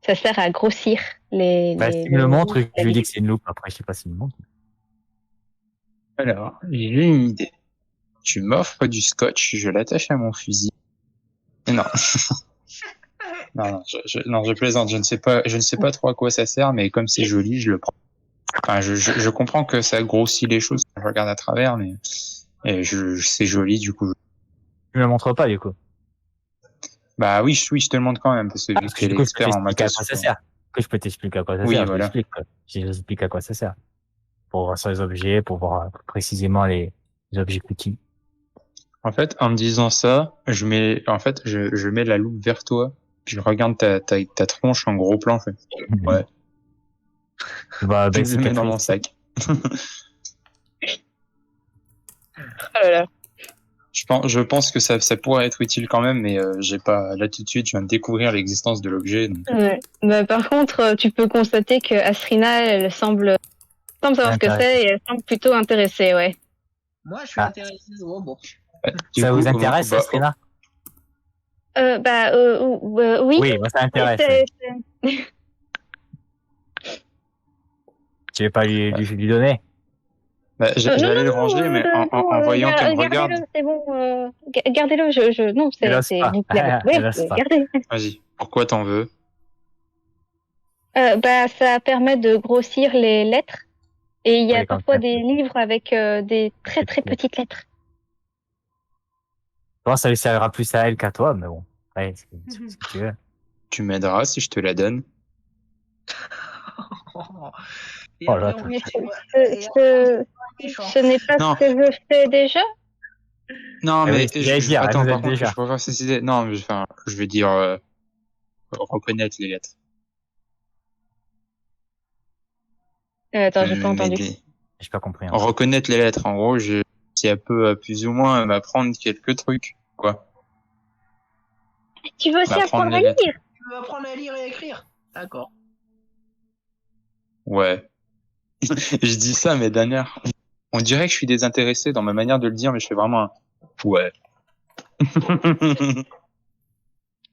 Ça sert à grossir Bah, s'il me le montre, je lui dis que c'est une loupe. Après, je sais pas s'il me montre. Alors, j'ai une idée. tu m'offres du scotch, je l'attache à mon fusil. Non. Non, je plaisante. Je ne sais pas trop à quoi ça sert, mais comme c'est joli, je le prends. Enfin, je comprends que ça grossit les choses quand je regarde à travers, mais c'est joli, du coup. Tu me le montres pas, du coup. Bah oui, je te le montre quand même, parce que vu Parce que que t'es du coup, je peux l'expert en t'expliquer à matos. quoi ça sert. Que je peux t'expliquer à quoi ça Oui, sert. voilà. J'explique à quoi ça sert. Pour voir sur les objets, pour voir précisément les objets petits. En fait, en me disant ça, je mets la loupe vers toi, puis je regarde ta tronche en gros plan, je fais, ouais. Bah, Je le mets dans mon cicatrice. sac. Oh là là. Je pense que ça pourrait être utile quand même, mais j'ai pas là tout de suite. Je viens de découvrir l'existence de l'objet. Donc... Ouais. Bah, par contre, tu peux constater que Astrina, elle semble savoir ce que c'est et elle semble plutôt intéressée, ouais. Moi, je suis intéressé au robot. Du Ça coup, vous intéresse, Astrina? Oui. Oui, moi ça m'intéresse. Tu veux pas lui donner? Bah, j'allais le ranger, mais en voyant qu'elle me regarde. Gardez-le, c'est bon. Gardez-le. Non, Elle ose c'est pas. vous l'avez Elle ose pas. gardez. Vas-y. Pourquoi t'en veux? Ça permet de grossir les lettres. Et il y a Oui, comme parfois ça. des livres avec des très très petites lettres. Bon, ça lui servira plus à elle qu'à toi, mais bon. Ouais, c'est ce que tu veux. Tu m'aideras si je te la donne. Et Oh après, là, on Mais méchant. ce n'est pas Non. ce que je fais déjà. Non, Ah mais oui, j'allais dire, attends, vous par êtes contre, déjà. je préfère préciser. Non, mais je vais dire reconnaître les lettres. Attends, j'ai pas entendu. J'ai pas compris. Hein. Reconnaître les lettres. En gros, si elle peut plus ou moins m'apprendre quelques trucs, quoi. Tu veux aussi M'apprendre apprendre à les lettres. lire? Tu veux apprendre à lire et écrire? D'accord. Ouais. Je dis ça, mais dernière. On dirait que je suis désintéressé dans ma manière de le dire, mais je fais vraiment un ouais.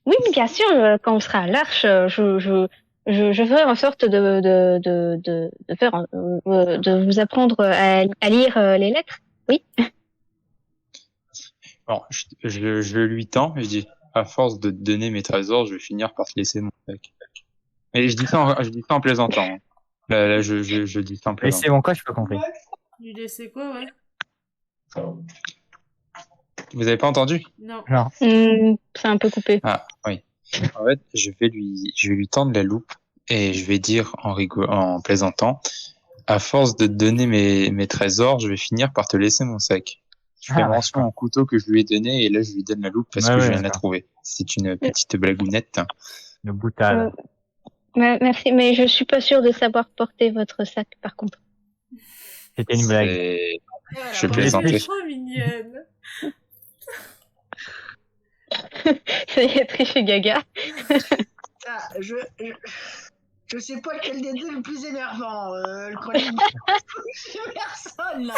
Oui, bien sûr. Quand on sera à l'Arche, je ferai en sorte de vous apprendre à lire les lettres. Oui. Bon, je lui tends et je dis, à force de te donner mes trésors, je vais finir par te laisser mon sac. Et je dis ça en plaisantant. Hein. Là, je dis ça en Mais plaisantant. c'est bon, quoi, je pas compris. Lui laisser quoi, ouais? Vous avez pas entendu? Non. Non. C'est un peu coupé. Ah, oui. En fait, je vais lui tendre la loupe et je vais dire en plaisantant, à force de te donner mes trésors, je vais finir par te laisser mon sac. Je fais mention au couteau que je lui ai donné et là je lui donne la loupe parce que je viens de la trouver. C'est une petite blagounette. Le boutade. Merci, mais je suis pas sûre de savoir porter votre sac, par contre. C'était une blague. Je plaisantais. Trop mignonne. Ça y est, triché gaga. Ah, je sais pas quel des deux est le plus énervant. Le chronique. Personne là.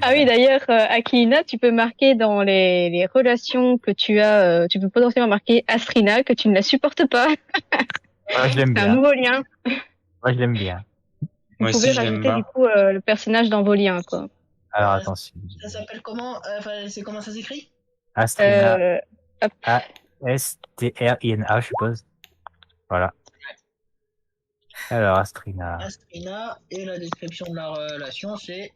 Ah oui, d'ailleurs, Akilina, tu peux marquer dans les relations que tu as, tu peux potentiellement marquer Astrina, que tu ne la supportes pas. Moi, je l'aime C'est un bien. nouveau lien. Moi, je l'aime bien. Vous pouvez rajouter du coup le personnage dans vos liens, quoi. Alors, attention. Ça s'appelle comment? C'est comment ça s'écrit? Astrina. Hop. A-S-T-R-I-N-A, je suppose. Voilà. Alors, Astrina. Astrina, et la description de la relation, c'est...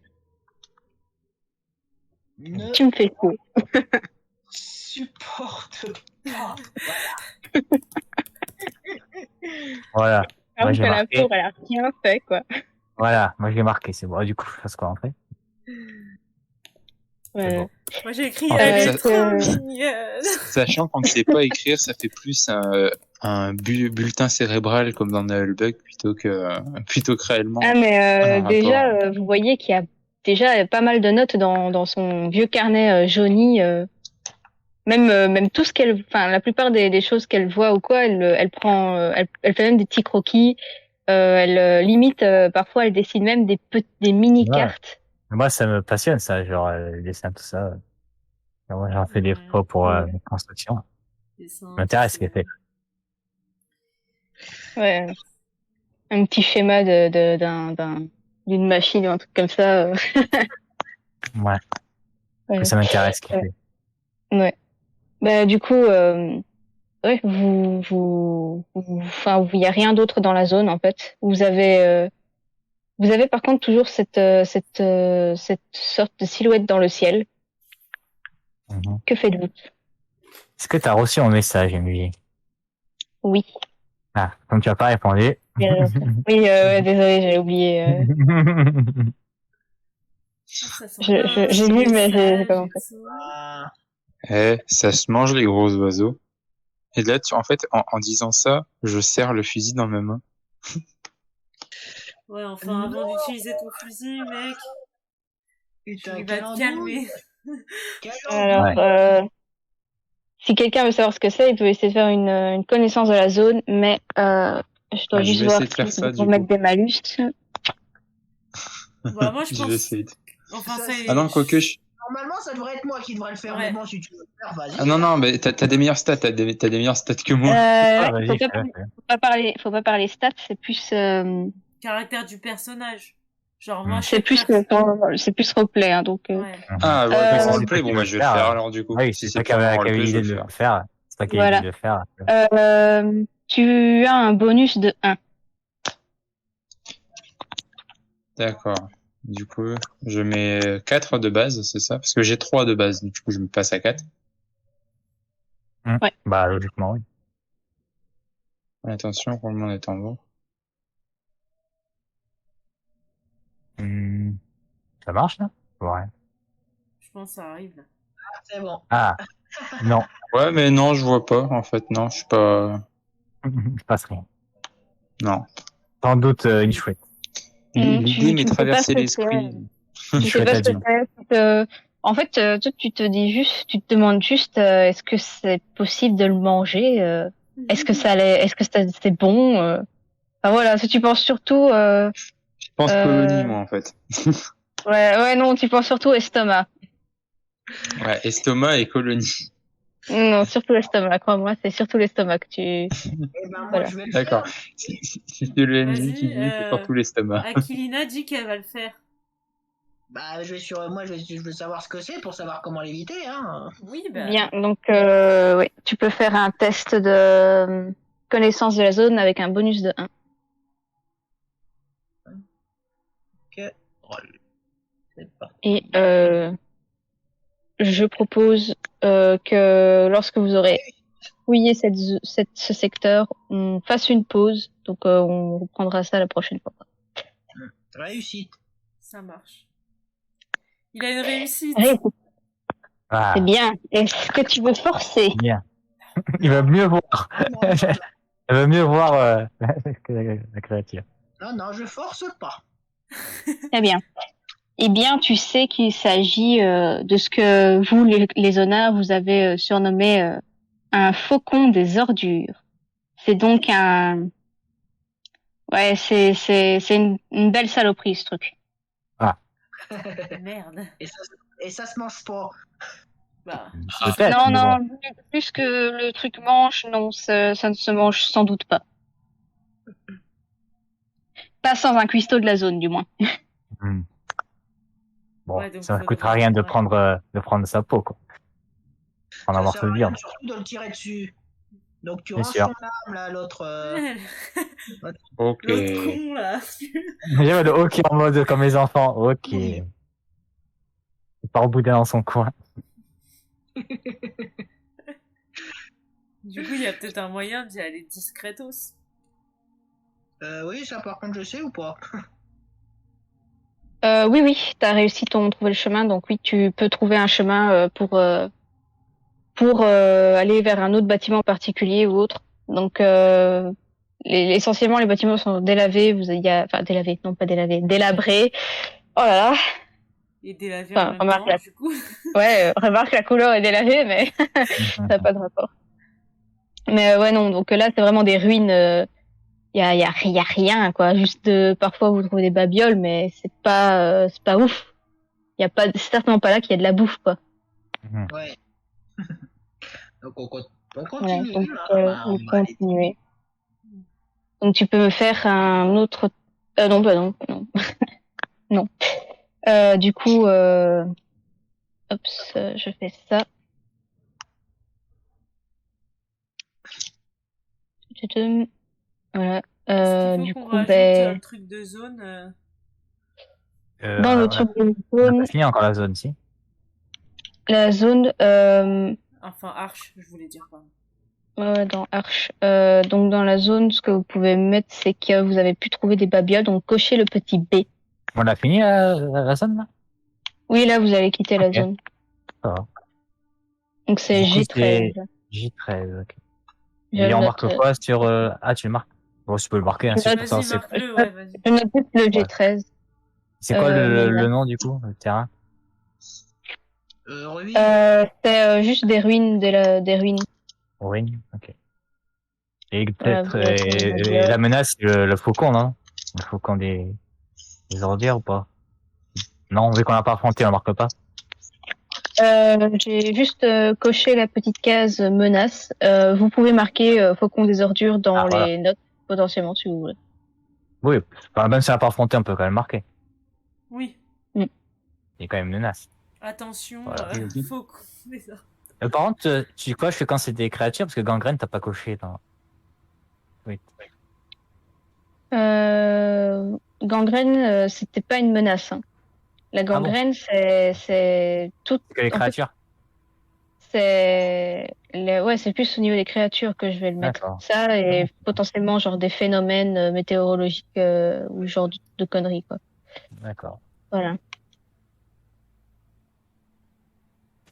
Ne Tu me fais fou. supporte pas. Voilà. Moi, Alors j'ai que la marqué. pauvre, elle a rien fait, quoi. Voilà. Moi, je l'ai marqué. C'est bon. Du coup, je fasse quoi après? Ouais. bon. Moi j'ai écrit, En fait, elle est ça- trop mignonne. Sachant qu'on ne sait pas écrire, ça fait plus un bulletin cérébral comme dans Nullbug plutôt que réellement. Ah, mais un déjà, rapport. vous voyez qu'il y a déjà pas mal de notes dans son vieux carnet jauni. Même tout ce qu'elle, enfin, la plupart des choses qu'elle voit ou quoi, elle prend, elle fait même des petits croquis. Elle limite, parfois, elle dessine même des mini cartes. Moi, ça me passionne, ça. Genre, les dessins, tout ça. Moi, j'en fais des fois pour mes constructions. Ça m'intéresse ce qu'elle fait. Ouais. Un petit schéma d'une machine ou un truc comme ça. Ouais. Ouais. Ça m'intéresse ce qu'il Ouais. fait. Ouais. Bah, du coup, ouais, enfin, il y a rien d'autre dans la zone, en fait. Vous avez par contre toujours cette sorte de silhouette dans le ciel. Mhm. Que faites-vous? Est-ce que t'as reçu un message, Émilie? Oui. Ah, comme tu as pas répondu. Oui, désolé, j'ai oublié. Ça sent bien un J'ai petit lu, mais j'ai message pas et compris. tout. Ah, Ça se mange les gros oiseaux. Et là, en fait, en disant ça, je serre le fusil dans ma main. Ouais, enfin, avant d'utiliser ton fusil, mec, putain, il va quelle te andouille. calmer. Quelle Alors, andouille. si quelqu'un veut savoir ce que c'est, il peut essayer de faire une connaissance de la zone, mais je dois Ah, je juste vais voir essayer de faire ça, pour du mettre coup. des malus. Bah, moi, je Je vais pense. essayer. Enfin, Ça, c'est. Ah non, quoique je... Normalement, ça devrait être moi qui devrais le faire, Ouais. mais bon, si tu veux le faire, vas-y. Ah non, non, mais t'as des meilleures stats, t'as des meilleures stats que moi. Ah, Ouais, vas-y, fais-le. faut pas parler stats, c'est plus, Caractère du personnage. Genre, moi, Hmm. je sais c'est plus roleplay, hein, donc. Ouais. Ah, ouais, Euh, c'est C'est toi roleplay, qui bon, veux bah, le je vais le faire. faire alors, du coup. Oui, Si c'est c'est toi qui purement avais roleplay, je l'idée vais de le le faire. faire. C'est toi qui avais Voilà. dit de le faire. Tu as un bonus de 1. D'accord. Du coup, je mets 4 de base, c'est ça? Parce que j'ai 3 de base, du coup, je me passe à 4. Ouais. Bah, logiquement, oui. Attention, pour le moment, on est en bon. Hmm. Ça marche, là? Ouais. Je pense que ça arrive, là. C'est bon. Ah, non. Ouais, mais non, je vois pas, en fait, non, je suis pas... Il passe rien. Non. Sans doute une chouette. L'idée m'est Tu sais pas ce traversée que l'esprit. Une Tu sais chouette pas ce que adulte. c'est. En fait, toi, tu te dis juste, tu te demandes juste, est-ce que c'est possible de le manger? Est-ce que c'est bon? Enfin, voilà, si tu penses surtout, Je pense colonie, moi, en fait. ouais, non, tu penses surtout estomac. Ouais, estomac et colonie. Non, surtout l'estomac, crois-moi, c'est surtout l'estomac que tu. Eh ben, moi, Voilà. je vais le D'accord. faire. Si c'est le MJ qui Vas-y, dit, c'est surtout l'estomac. Aquilina dit qu'elle va le faire. Bah, moi, je veux savoir ce que c'est pour savoir comment l'éviter, hein. Oui, bah. Bien, donc, oui, tu peux faire un test de connaissance de la zone avec un bonus de 1. Ok. C'est parti. Et je propose que lorsque vous aurez fouillé ce secteur, on fasse une pause. Donc on reprendra ça la prochaine fois. Réussite. Ça marche. Il a une réussite. Allez, Ah, c'est bien. Est-ce que tu veux forcer? bien. Il va mieux voir. Il va mieux voir que la créature. Non, je force pas. Très bien. Eh bien, tu sais qu'il s'agit de ce que vous, les honneurs, vous avez surnommé un faucon des ordures. C'est donc un... Ouais, c'est une belle saloperie, ce truc. Merde. Et ça se mange pas. Bah. Peut-être. Non, mais non, bon. plus que le truc mange, non, ça ne se mange sans doute pas. Pas sans un cuistot de la zone, du moins. Hmm. Bon, Ouais, donc ça ne faudrait- coûtera rien de ouais. prendre sa peau, quoi. En Ça avoir sert ce à rien viande. surtout de le tirer dessus. Donc tu Bien ranges sûr. ton arme là, l'autre. Ok. L'autre con, là. J'avais le hockey en mode comme les enfants. Ok. Il part au boudin dans son coin. Du coup, il y a peut-être un moyen d'y aller discretos. Oui, ça par contre je sais ou pas. Oui, t'as réussi trouver le chemin, donc oui, tu peux trouver un chemin pour aller vers un autre bâtiment particulier ou autre. Donc, essentiellement, les bâtiments sont délavés. Enfin, délavés, non pas délavés, délabrés. Oh là là. Et délaver Enfin, en même remarque temps, la, du coup. remarque la couleur est délavée, mais ça n'a pas de rapport. Mais ouais, non. Donc là, c'est vraiment des ruines. Y a rien, quoi. Juste parfois vous trouvez des babioles, mais c'est pas ouf. C'est certainement pas là qu'il y a de la bouffe, quoi. Ouais. Donc on Voilà, continue. donc Bah, vous on va aller. continuez. Donc tu peux me faire un autre. Non, bah non. Du coup, hop, je fais ça. Voilà. Est-ce qu'il Du faut qu'on coup, rajoute ben, un truc de zone dans le On truc de on a zone, pas fini encore la zone, si. la zone, Enfin, arche, je voulais dire, pardon. ouais, dans Arch. Donc dans la zone, ce que vous pouvez mettre, c'est que vous avez pu trouver des babioles, donc cochez le petit B. On a fini la zone, là? Oui, là, vous allez quitter la Ok. zone. Ça va. Donc c'est Du coup, J13. c'est J13, ok. Je Et on note, marque quoi sur... Ah, tu le marques? Bon, tu peux le marquer, hein, je c'est note, pour ça, Vas-y, c'est... marque-le, ouais, vas-y. je note juste le Ouais. G13. C'est quoi Mais le nom, du coup, le terrain? Ruine. c'est juste des ruines, des ruines. Oui, ok. Et Voilà, peut-être... vous avez trouvé une et la babiole. menace, c'est le faucon, non? Le faucon des ordures ou pas? Non, vu qu'on n'a pas affronté, on le marque pas. J'ai juste coché la petite case menace. Vous pouvez marquer Faucon des ordures dans Ah, voilà. les notes, potentiellement, si vous voulez. Oui, enfin, même si on n'a pas affronté, on peut quand même marquer. Oui. Il y a quand même une menace. Attention, Voilà. faut qu'on ait ça. Par contre, tu coches quand c'est des créatures, parce que gangrène, t'as pas coché dans... Oui. Gangrène, c'était pas une menace, hein. La Ah bon? gangrène, c'est tout. C'est que les En fait, créatures? ouais, c'est plus au niveau des créatures que je vais le mettre. D'accord. Ça et potentiellement genre des phénomènes météorologiques ou genre de conneries quoi. D'accord. Voilà.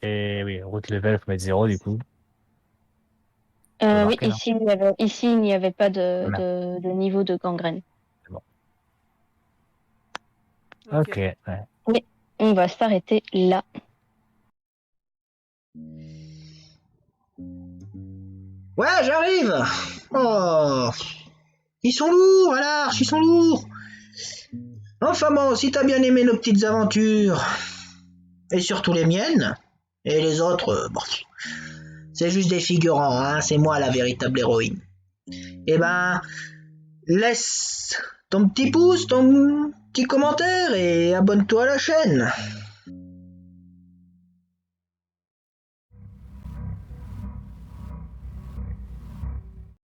Et oui, route level, faut mettre 0 du coup. Faut le Oui, marquer, non? ici il n'y avait pas Ah, merde. de niveau de gangrène. C'est bon. Ok. Ok, ouais. Oui, on va s'arrêter là. Ouais, j'arrive. Oh, ils sont lourds, alors, ils sont lourds. Enfin bon, si t'as bien aimé nos petites aventures, et surtout les miennes, et les autres, bon, c'est juste des figurants, hein, c'est moi la véritable héroïne. Eh ben, laisse ton petit pouce, ton petit commentaire et abonne-toi à la chaîne.